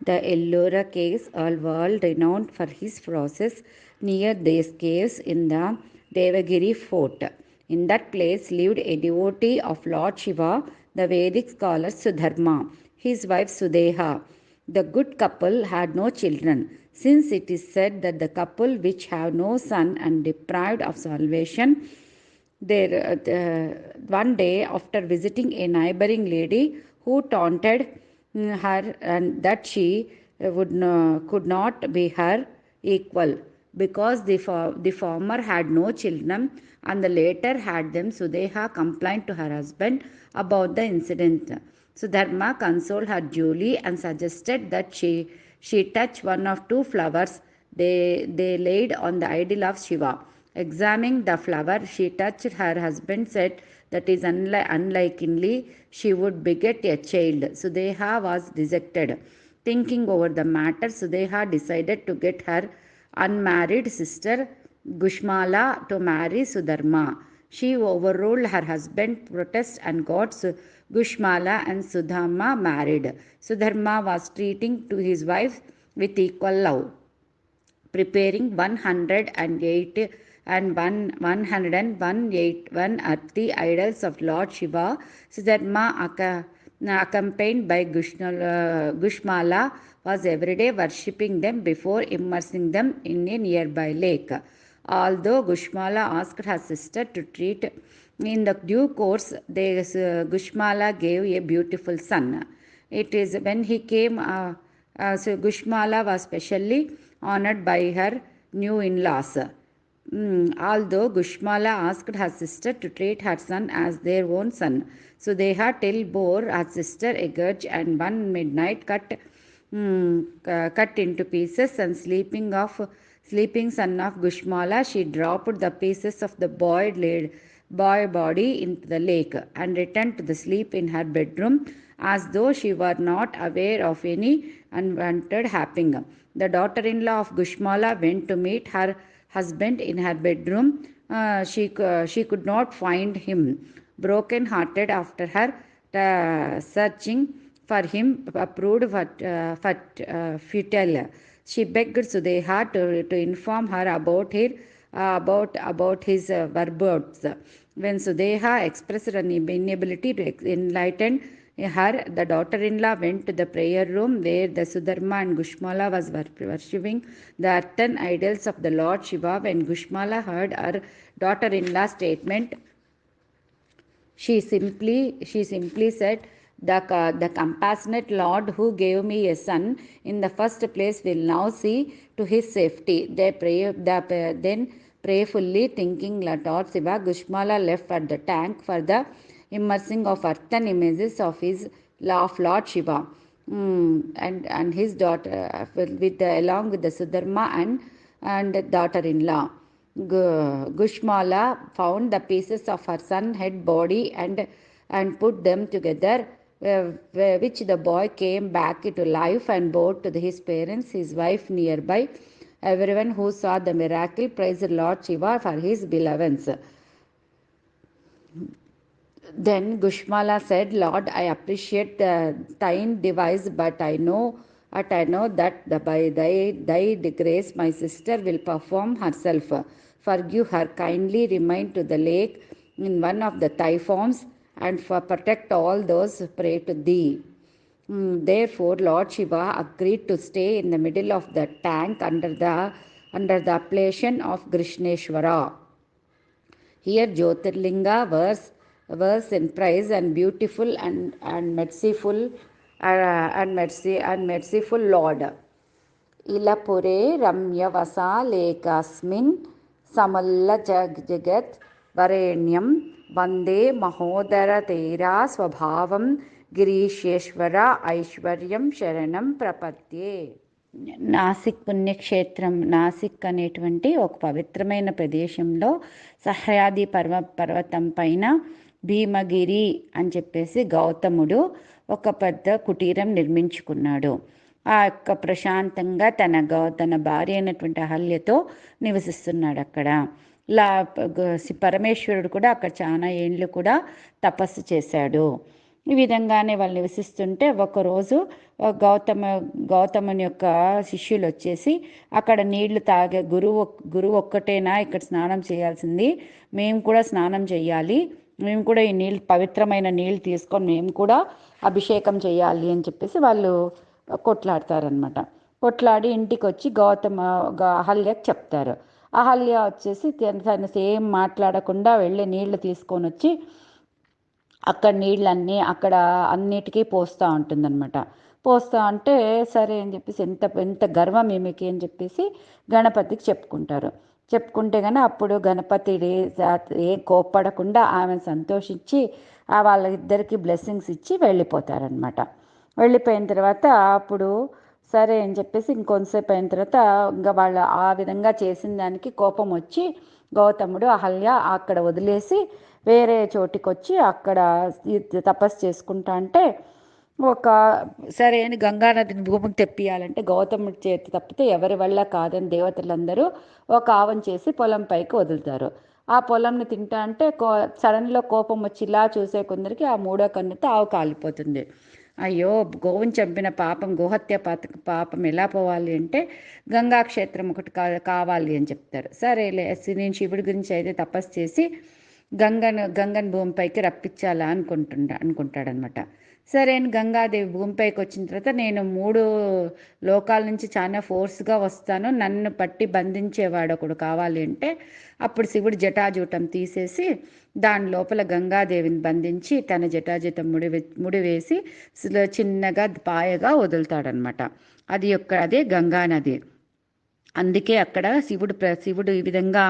The Ellora caves are world renowned for his process near these caves in the Devagiri fort. In that place lived a devotee of Lord Shiva, the Vedic scholar Sudharma, his wife Sudeha. The good couple had no children, since it is said that the couple which have no son and deprived of salvation, one day after visiting a neighboring lady who taunted her and that she could not be her equal because the former had no children and the latter had them, Sudeha complained to her husband about the incident. Sudharma consoled her duly and suggested that she touch one of two flowers they laid on the idol of Shiva. Examining the flower she touched, her husband said that is unlikely she would beget a child. Sudeha was dejected. Thinking over the matter, Sudeha decided to get her unmarried sister Gushmala to marry Sudharma. She overruled her husband's protest and got Gushmala and Sudharma married. Sudharma was treating to his wife with equal love, preparing 108 and 101 earthly idols of Lord Shiva. Sudharma, accompanied by Gushmala, was every day worshipping them before immersing them in a nearby lake. Although Gushmala asked her sister to treat in the due course, Gushmala gave a beautiful son. It is when he came, so Gushmala was specially honored by her new in-laws. Although Gushmala asked her sister to treat her son as their own son, so they had till bore her sister a grudge and one midnight cut into pieces and sleeping son of Gushmala, she dropped the pieces of the boy body into the lake and returned to the sleep in her bedroom as though she were not aware of any unwanted happening. The daughter-in-law of Gushmala went to meet her husband in her bedroom. She could not find him. Broken-hearted after her searching for him proved futile. She begged Sudeha to inform her about his whereabouts. When Sudeha expressed an inability to enlighten her, the daughter-in-law went to the prayer room where the Sudharma and Gushmala was worshipping the earthen idols of the Lord Shiva. When Gushmala heard her daughter-in-law's statement, she simply said, the compassionate Lord who gave me a son in the first place will now see to his safety. Then prayerfully thinking Lord Shiva, Gushmala left at the tank for the immersing of earthen images of Lord Shiva. And his daughter along with the Sudharma and daughter-in-law. Gushmala found the pieces of her son's head body and put them together, which the boy came back to life and brought to his parents, his wife nearby. Everyone who saw the miracle praised Lord Shiva for his benevolence. Then Gushmala said, Lord, I appreciate thine device, but I know that by thy grace my sister will perform herself. Forgive her, kindly remain to the lake in one of the thy forms, and protect all those who pray to thee. Therefore, Lord Shiva agreed to stay in the middle of the tank under the appellation of Krishneshwara. Here Jyotirlinga verse in praise and beautiful and merciful Lord. Ilapure Ramyavasa Lekasmin Samalla Jagat Varenyam Vande Mahodara Tera Swabhavam Girisheshwara Aishwaryam Sharanam Prapatye. Nashik పుణ్యక్షేత్రం, నాసిక్ అనేటువంటి ఒక పవిత్రమైన ప్రదేశంలో సహ్యాద్రి పర్వతం పైన భీమగిరి అని చెప్పేసి గౌతముడు ఒక పెద్ద కుటీరం నిర్మించుకున్నాడు. ఆ యొక్క ప్రశాంతంగా తన భార్య అయినటువంటి అహల్యతో నివసిస్తున్నాడు అక్కడ. పరమేశ్వరుడు కూడా అక్కడ చాలా ఏండ్లు కూడా తపస్సు చేశాడు. ఈ విధంగానే వాళ్ళు నివసిస్తుంటే ఒకరోజు గౌతముని యొక్క శిష్యులు వచ్చేసి అక్కడ నీళ్లు తాగే గురువు ఒక్కటేనా ఇక్కడ స్నానం చేయాల్సింది, మేము కూడా స్నానం చేయాలి, మేము కూడా ఈ నీళ్ళు పవిత్రమైన నీళ్ళు తీసుకొని మేము కూడా అభిషేకం చేయాలి అని చెప్పేసి వాళ్ళు కొట్లాడతారనమాట. కొట్లాడి ఇంటికి వచ్చి అహల్యకి చెప్తారు. అహల్య వచ్చేసి తను ఏం మాట్లాడకుండా వెళ్ళి నీళ్లు తీసుకొని వచ్చి అక్కడ నీళ్ళన్నీ అక్కడ అన్నిటికీ పోస్తూ ఉంటుందన్నమాట. పోస్తూ ఉంటే సరే అని చెప్పేసి ఎంత గర్వం ఏమికి అని చెప్పేసి గణపతికి చెప్పుకుంటే కానీ అప్పుడు గణపతి ఏం కోప్పడకుండా ఆమెను సంతోషించి వాళ్ళిద్దరికి బ్లెస్సింగ్స్ ఇచ్చి వెళ్ళిపోతారనమాట. వెళ్ళిపోయిన తర్వాత అప్పుడు సరే అని చెప్పేసి ఇంకొంతసేపు అయిన తర్వాత ఇంకా వాళ్ళు ఆ విధంగా చేసిన దానికి కోపం వచ్చి గౌతముడు అహల్య అక్కడ వదిలేసి వేరే చోటికి వచ్చి అక్కడ తపస్సు చేసుకుంటా అంటే సరే అని గంగానదిని భూమికి తెప్పియాలంటే గౌతముడి చేతి తప్పితే ఎవరి వల్ల కాదని దేవతలందరూ ఒక ఆవం చేసి పొలం పైకి వదులుతారు. ఆ పొలంని తింటా అంటే సడన్లో కోపం వచ్చి ఇలా చూసే కొందరికి ఆ మూడో కన్నుతో ఆవు కాలిపోతుంది. అయ్యో గోవుని చంపిన పాపం, గోహత్య పాపం ఎలా పోవాలి అంటే గంగాక్షేత్రం ఒకటి కావాలి అని చెప్తారు. సరేలే నేను శివుడి గురించి అయితే తపస్సు చేసి గంగను భూమిపైకి రప్పించాలా అనుకుంటాడనమాట. సరే అని గంగాదేవి భూమిపైకి వచ్చిన తర్వాత నేను 3 లోకాల నుంచి చాలా ఫోర్స్గా వస్తాను, నన్ను పట్టి బంధించేవాడు ఒకడు కావాలి అంటే అప్పుడు శివుడు జటాజూటం తీసేసి దాని లోపల గంగాదేవిని బంధించి తన జటాజూటం ముడివేసి చిన్నగా పాయగా వదులుతాడనమాట. అదే గంగానది. అందుకే అక్కడ శివుడు ఈ విధంగా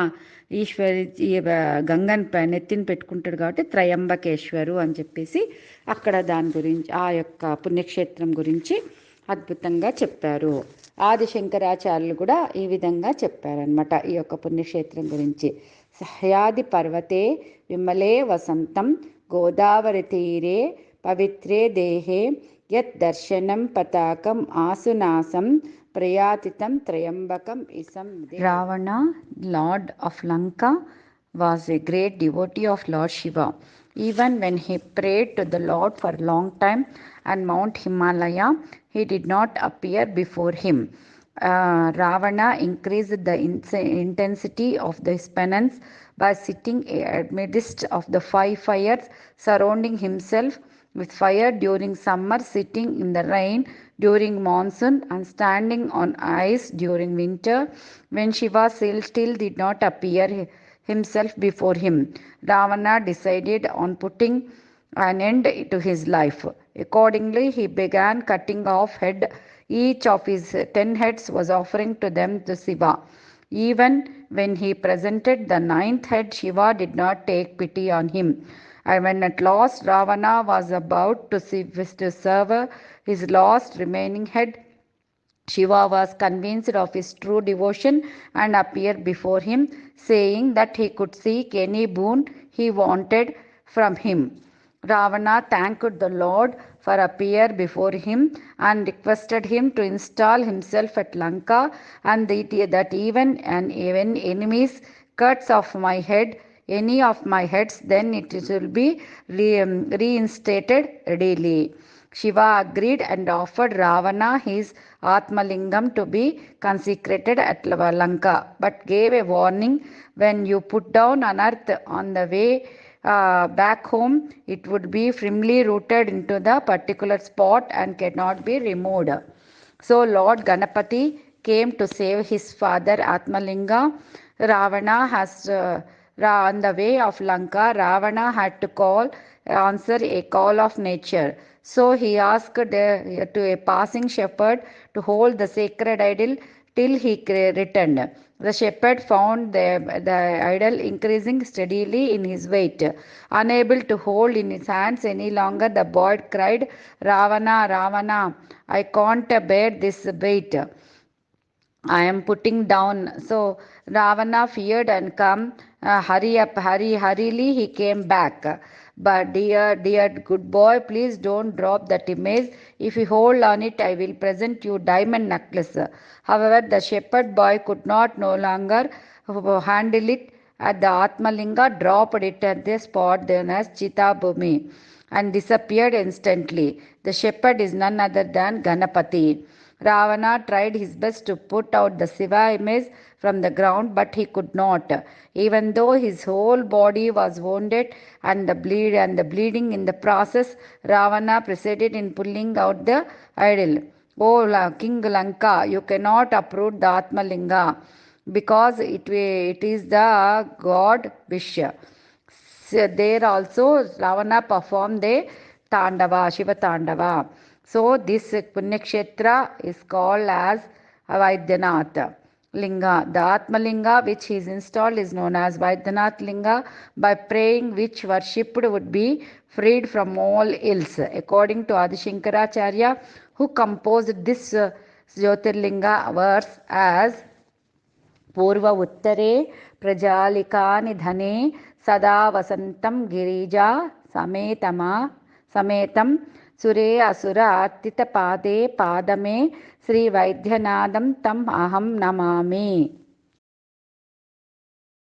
గంగన్ నెత్తిని పెట్టుకుంటాడు కాబట్టి త్రయంబకేశ్వరు అని చెప్పేసి అక్కడ దాని గురించి ఆ యొక్క పుణ్యక్షేత్రం గురించి అద్భుతంగా చెప్పారు. ఆదిశంకరాచార్యులు కూడా ఈ విధంగా చెప్పారనమాట ఈ యొక్క పుణ్యక్షేత్రం గురించి. సహ్యాది పర్వతే విమలే వసంతం గోదావరి తీరే పవిత్రే దేహే యత్ దర్శనం పతాకం ఆసునాసం ప్రయాతితం త్రయంబకం ఇసం. Ravana, Lord of Lanka, was a great devotee of Lord Shiva. Even when he prayed to the Lord for a long time on Mount Himalaya, he did not appear before him. Ravana increased the intensity of his penance by sitting amidst of the 5 fires, surrounding himself with fire during summer, sitting in the rain during monsoon, and standing on ice during winter, when Shiva still did not appear himself before him. Ravana decided on putting an end to his life. Accordingly, he began cutting off head. Each of his 10 heads was offering to them to Shiva. Even when he presented the 9th head, Shiva did not take pity on him. And when at last Ravana was about to sever his last remaining head, Shiva was convinced of his true devotion and appeared before him, saying that he could seek any boon he wanted from him. Ravana thanked the Lord for appear before him and requested him to install himself at Lanka, and that even enemies cuts off my head, any of my heads, then it will be reinstated readily. Shiva agreed and offered Ravana his Atmalingam to be consecrated at Lanka, but gave a warning: when you put down on earth on the way back home, it would be firmly rooted into the particular spot and cannot be removed. So Lord Ganapati came to save his father Atmalinga. Ravana has on the way of Lanka, Ravana had to answer a call of nature. So he asked to a passing shepherd to hold the sacred idol till he returned. The shepherd found the idol increasing steadily in his weight. Unable to hold in his hands any longer, the boy cried, "Ravana, Ravana, I can't bear this weight. I am putting down." So Ravana feared and come. Hurriedly he came back. But dear good boy, please don't drop that image. If you hold on it, I will present you diamond necklace. However, the shepherd boy could no longer handle it. At the Atmalinga dropped it at the spot known as Chitabhumi. and disappeared instantly. The shepherd is none other than Ganapati. Ravana tried his best to put out the Shiva image from the ground, but he could not. Even though his whole body was wounded and the bleeding in the process, Ravana proceeded in pulling out the idol. O King Lanka, you cannot uproot the Atmalinga because it is the god wish. So there also Ravana performed the Tandava, Shiva Tandava. So this Punyakshetra is called as Vaidyanath Linga. The Atma Linga which is installed is known as Vaidyanath Linga, by praying which worshipped would be freed from all ills. According to Adi Shankaracharya, who composed this Jyotirlinga verse as पूर्व उत्तरे प्रजालिकानिधने सदा वसन्तं गिरिजा समेतं सुरे असुर अर्तितपादे पादमे श्रीवैद्यनाथं तम् अहं नमामि.